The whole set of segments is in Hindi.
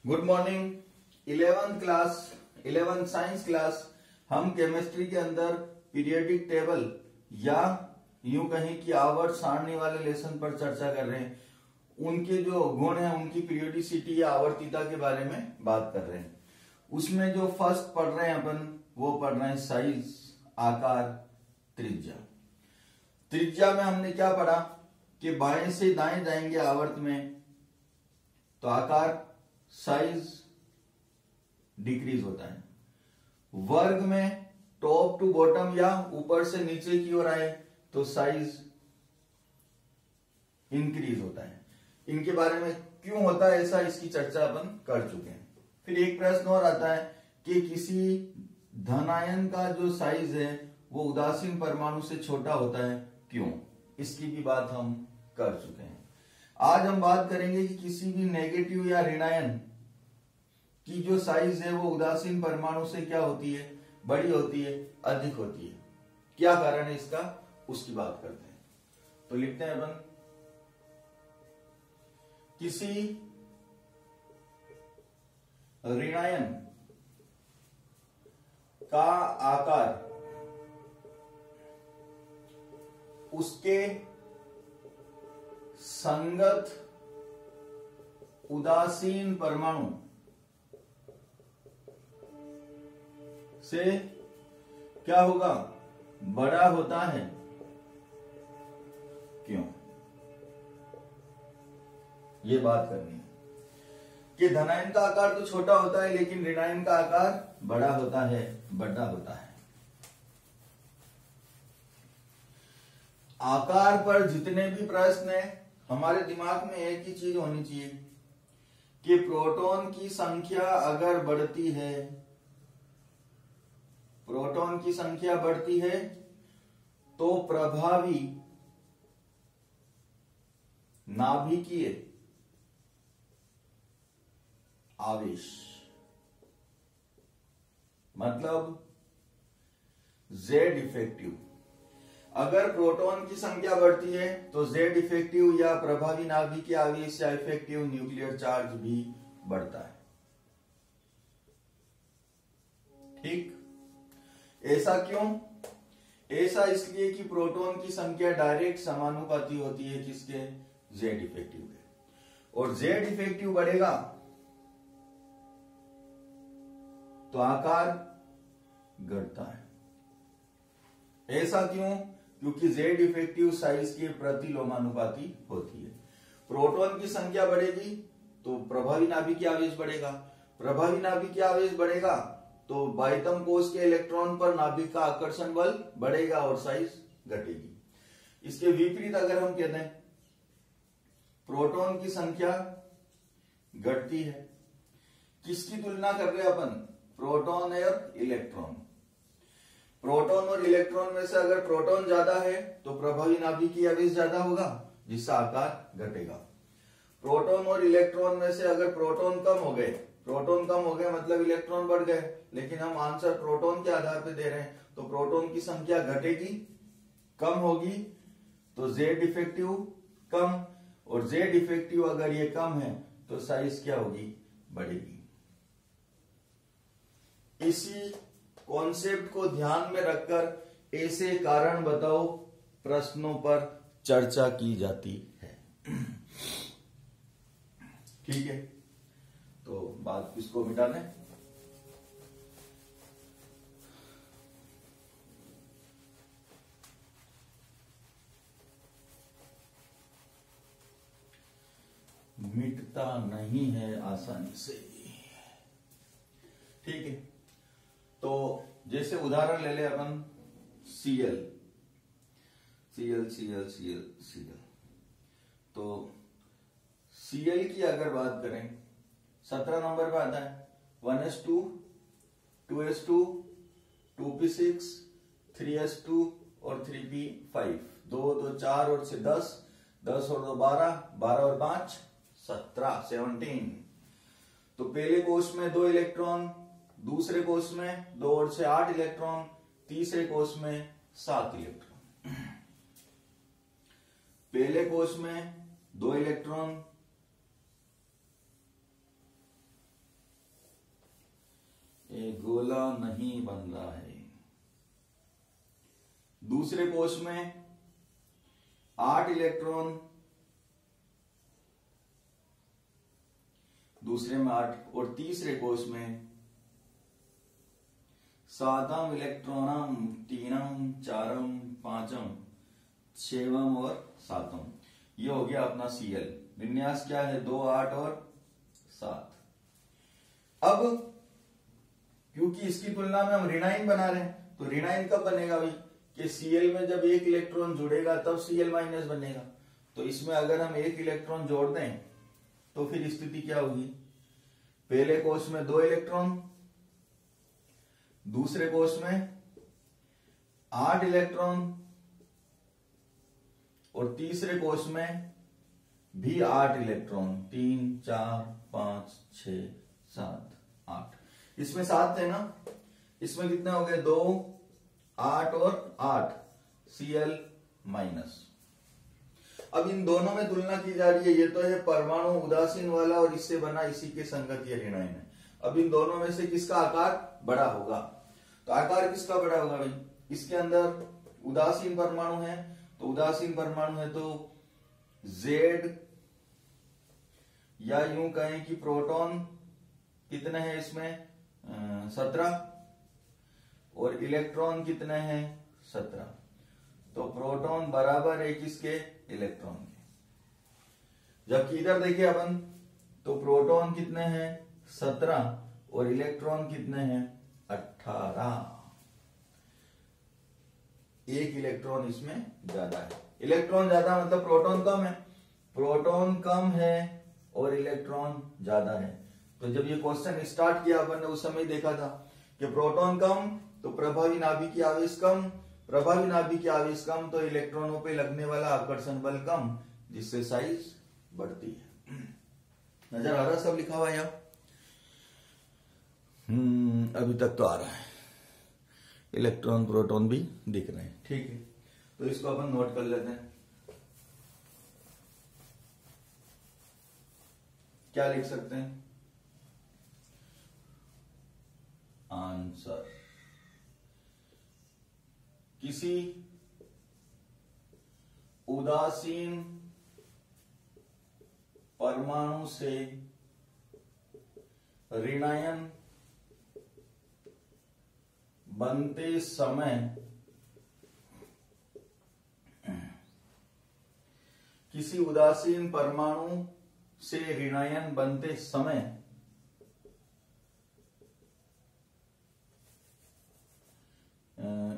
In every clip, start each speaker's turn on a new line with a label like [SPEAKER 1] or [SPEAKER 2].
[SPEAKER 1] Good morning. 11th science class हम केमिस्ट्री के अंदर पीरियोडिक टेबल या यूं कहें कि आवर्त सारणी वाले लेसन पर चर्चा कर रहे हैं। उनके जो गुण हैं, उनकी पीरियोडिसिटी या आवर्तिता के बारे में बात कर रहे हैं। उसमें जो फर्स्ट पढ़ रहे हैं अपन, वो पढ़ रहे हैं साइज, आकार, त्रिज्या। त्रिज्या में हमने क्या पढ़ा कि बाएं से दाएं जाएंगे आवर्त में तो आकार, साइज डिक्रीज होता है। वर्ग में टॉप टू बॉटम या ऊपर से नीचे की ओर आए तो साइज इंक्रीज होता है। इनके बारे में क्यों होता है ऐसा, इसकी चर्चा अपन कर चुके हैं। फिर एक प्रश्न और आता है कि किसी धनायन का जो साइज है वो उदासीन परमाणु से छोटा होता है, क्यों? इसकी भी बात हम कर चुके हैं। आज हम बात करेंगे कि किसी भी नेगेटिव या ऋणायन की जो साइज है वो उदासीन परमाणु से क्या होती है, बड़ी होती है, अधिक होती है। क्या कारण है इसका, उसकी बात करते हैं। तो लिखते हैं अपन, किसी ऋणायन का आकार उसके संगत उदासीन परमाणु से क्या होगा, बड़ा होता है, क्यों? ये बात करनी है कि धनायन का आकार तो छोटा होता है लेकिन ऋणायन का आकार बड़ा होता है, बड़ा होता है। आकार पर जितने भी प्रश्न है, हमारे दिमाग में एक ही चीज होनी चाहिए कि प्रोटॉन की संख्या अगर बढ़ती है, प्रोटॉन की संख्या बढ़ती है तो प्रभावी नाभिकीय आवेश, मतलब जेड इफेक्टिव, अगर प्रोटॉन की संख्या बढ़ती है तो जेड इफेक्टिव या प्रभावी नाभिकीय आवेश या इफेक्टिव न्यूक्लियर चार्ज भी बढ़ता है। ठीक, ऐसा क्यों? ऐसा इसलिए कि प्रोटॉन की संख्या डायरेक्ट समानुपाती होती है किसके, जेड इफेक्टिव के। और जेड इफेक्टिव बढ़ेगा तो आकार घटता है। ऐसा क्यों? क्योंकि जेड इफेक्टिव साइज के प्रतिलोमानुपाती होती है। प्रोटॉन की संख्या बढ़ेगी तो प्रभावी नाभिकीय आवेश बढ़ेगा, प्रभावी नाभिकीय आवेश बढ़ेगा तो बाह्यतम कोश के इलेक्ट्रॉन पर नाभिक का आकर्षण बल बढ़ेगा और साइज घटेगी। इसके विपरीत अगर हम कहते हैं प्रोटॉन की संख्या घटती है, किसकी तुलना कर रहे हैं अपन, प्रोटॉन और इलेक्ट्रॉन। प्रोटॉन और इलेक्ट्रॉन में से अगर प्रोटॉन ज्यादा है तो प्रभावी नाभिकीय आवेश ज्यादा होगा, जिसका आकार घटेगा। प्रोटॉन और इलेक्ट्रॉन में से अगर प्रोटॉन कम हो गए, प्रोटॉन कम हो गए मतलब इलेक्ट्रॉन बढ़ गए, लेकिन हम आंसर प्रोटॉन के आधार पर दे रहे हैं तो प्रोटॉन की संख्या घटेगी, कम होगी, तो जेड इफेक्टिव कम, और जेड इफेक्टिव अगर ये कम है तो साइज क्या होगी, बढ़ेगी। इसी कॉन्सेप्ट को ध्यान में रखकर ऐसे कारण बताओ प्रश्नों पर चर्चा की जाती है। ठीक है, तो बात किसको मिटा दें, मिटता नहीं है आसानी से। ठीक है, तो जैसे उदाहरण ले ले अपन, Cl, तो Cl की अगर बात करें 17 नंबर पे आता है 1s2, 2s2, 2p6, 3s2 और 3p5, 2 2 4 और 6 10, 10 और 2 12, 12 और 5 17, 17। तो पहले कोष में 2 इलेक्ट्रॉन, दूसरे कोष में 2 और 6 8 इलेक्ट्रॉन, तीसरे कोष में 7 इलेक्ट्रॉन। पहले कोष में 2 इलेक्ट्रॉन, गोला नहीं बन रहा है। दूसरे कोष में 8 इलेक्ट्रॉन, दूसरे में 8 और तीसरे कोष में 7 इलेक्ट्रॉनम, 3, 4, 5, 6 और 7। ये हो गया अपना Cl। विन्यास क्या है? 2, 8 और 7। अब क्योंकि इसकी तुलना में हम ऋणायन बना रहे हैं, तो ऋणायन कब बनेगा भाई? कि Cl में जब 1 इलेक्ट्रॉन जुड़ेगा तब Cl माइनस बनेगा। तो इसमें अगर हम 1 इलेक्ट्रॉन जोड़ दें तो फिर स्थिति क्या होगी? पहले कोष में 2 इलेक्ट्रॉन, दूसरे कोष में 8 इलेक्ट्रॉन और तीसरे कोष में भी 8 इलेक्ट्रॉन, 3, 4, 5, 6, 7, 8। इसमें 7 थे ना, इसमें कितने हो गए? 2, 8 और 8 Cl माइनस। अब इन दोनों में तुलना की जा रही है। ये तो है परमाणु उदासीन वाला और इससे बना इसी के संगत ये ऋणायन है। अब इन दोनों में से किसका आकार बड़ा होगा? तो आकार किसका बड़ा होगा भाई? इसके अंदर उदासीन परमाणु है, तो उदासीन परमाणु है तो Z, या यूं कहें कि प्रोटॉन कितने हैं इसमें? 17 और इलेक्ट्रॉन कितने हैं? 17। तो प्रोटॉन बराबर है किसके? इलेक्ट्रॉन के। जबकि इधर देखिए अपन, तो प्रोटॉन कितने हैं? 17 और इलेक्ट्रॉन कितने हैं? 18। एक इलेक्ट्रॉन इसमें ज्यादा है। इलेक्ट्रॉन ज्यादा मतलब प्रोटॉन कम है। प्रोटॉन कम है और इलेक्ट्रॉन ज्यादा है। तो जब ये क्वेश्चन स्टार्ट किया अपन ने उस समय देखा था कि प्रोटॉन कम तो प्रभावी नाभिकीय आवेश कम, प्रभावी नाभिकीय आवेश कम तो इलेक्ट्रॉनों पे लगने वाला आकर्षण बल कम, जिससे साइज बढ़ती है। नजर आ रहा सब लिखा हुआ यहाँ? अभी तक तो आ रहा है। इलेक्ट्रॉन प्रोटॉन भी दिख रहे हैं, ठीक है। तो इसको अपन नोट कर लेते हैं। क्या लिख सकते हैं? आंसर, किसी उदासीन परमाणु से ऋणायन बनते समय किसी उदासीन परमाणु से ऋणायन बनते समय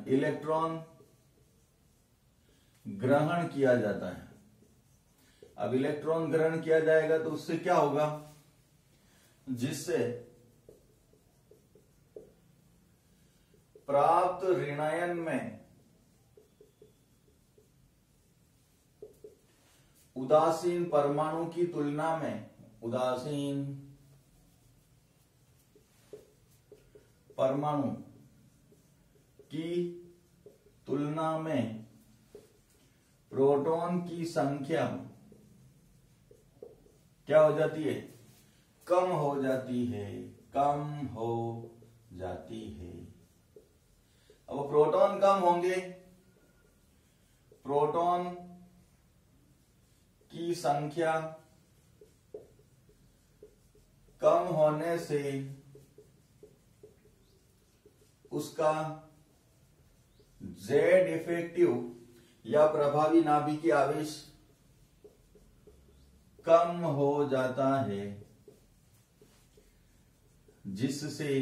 [SPEAKER 1] इलेक्ट्रॉन ग्रहण किया जाता है। अब इलेक्ट्रॉन ग्रहण किया जाएगा तो उससे क्या होगा? जिससे प्राप्त ऋणायन में उदासीन परमाणु की तुलना में, उदासीन परमाणु की तुलना में प्रोटॉन की संख्या क्या हो जाती है? कम हो जाती है, कम हो जाती है। अब प्रोटॉन कम होंगे, प्रोटॉन की संख्या कम होने से उसका Z इफेक्टिव या प्रभावी नाभिकीय आवेश कम हो जाता है, जिससे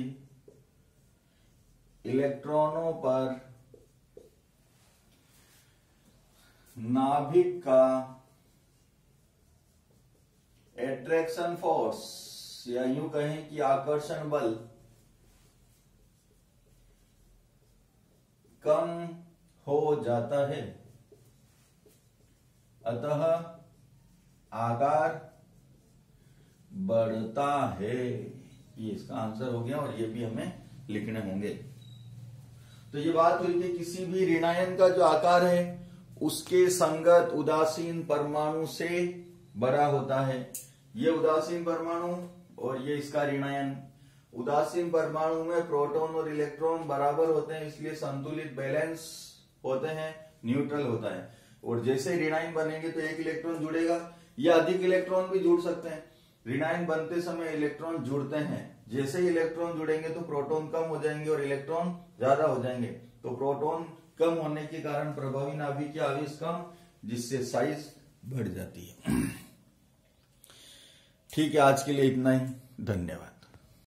[SPEAKER 1] इलेक्ट्रॉनों पर नाभिक का एट्रैक्शन फोर्स या यूं कहें कि आकर्षण बल कम हो जाता है, अतः आकार बढ़ता है। ये इसका आंसर हो गया और ये भी हमें लिखने होंगे। तो ये बात हुई कि किसी भी ऋणायन का जो आकार है उसके संगत उदासीन परमाणु से बड़ा होता है। ये उदासीन परमाणु और ये इसका ऋणायन, उदासीन परमाणु में प्रोटॉन और इलेक्ट्रॉन बराबर होते हैं, इसलिए संतुलित बैलेंस होते हैं, न्यूट्रल होता है। और जैसे ऋणायन बनेंगे तो एक इलेक्ट्रॉन जुड़ेगा या अधिक इलेक्ट्रॉन भी जुड़ सकते हैं। ऋणायन बनते समय इलेक्ट्रॉन जुड़ते हैं, जैसे ही इलेक्ट्रॉन जुड़ेंगे तो प्रोटॉन कम हो जाएंगे और इलेक्ट्रॉन ज्यादा हो जाएंगे। तो प्रोटॉन कम होने के कारण प्रभावी नाभिक की आवेश कम, जिससे साइज बढ़ जाती है। ठीक है, आज के लिए इतना ही। धन्यवाद।